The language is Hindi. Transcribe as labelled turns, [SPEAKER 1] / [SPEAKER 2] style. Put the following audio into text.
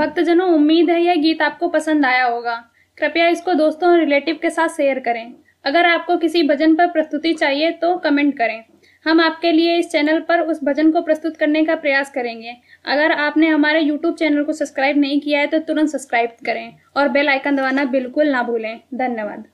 [SPEAKER 1] भक्तजनों, उम्मीद है यह गीत आपको पसंद आया होगा। कृपया इसको दोस्तों और रिलेटिव के साथ शेयर करें। अगर आपको किसी भजन पर प्रस्तुति चाहिए तो कमेंट करें। हम आपके लिए इस चैनल पर उस भजन को प्रस्तुत करने का प्रयास करेंगे। अगर आपने हमारे YouTube चैनल को सब्सक्राइब नहीं किया है तो तुरंत सब्सक्राइब करें और बेल आइकन दबाना बिल्कुल ना भूलें। धन्यवाद।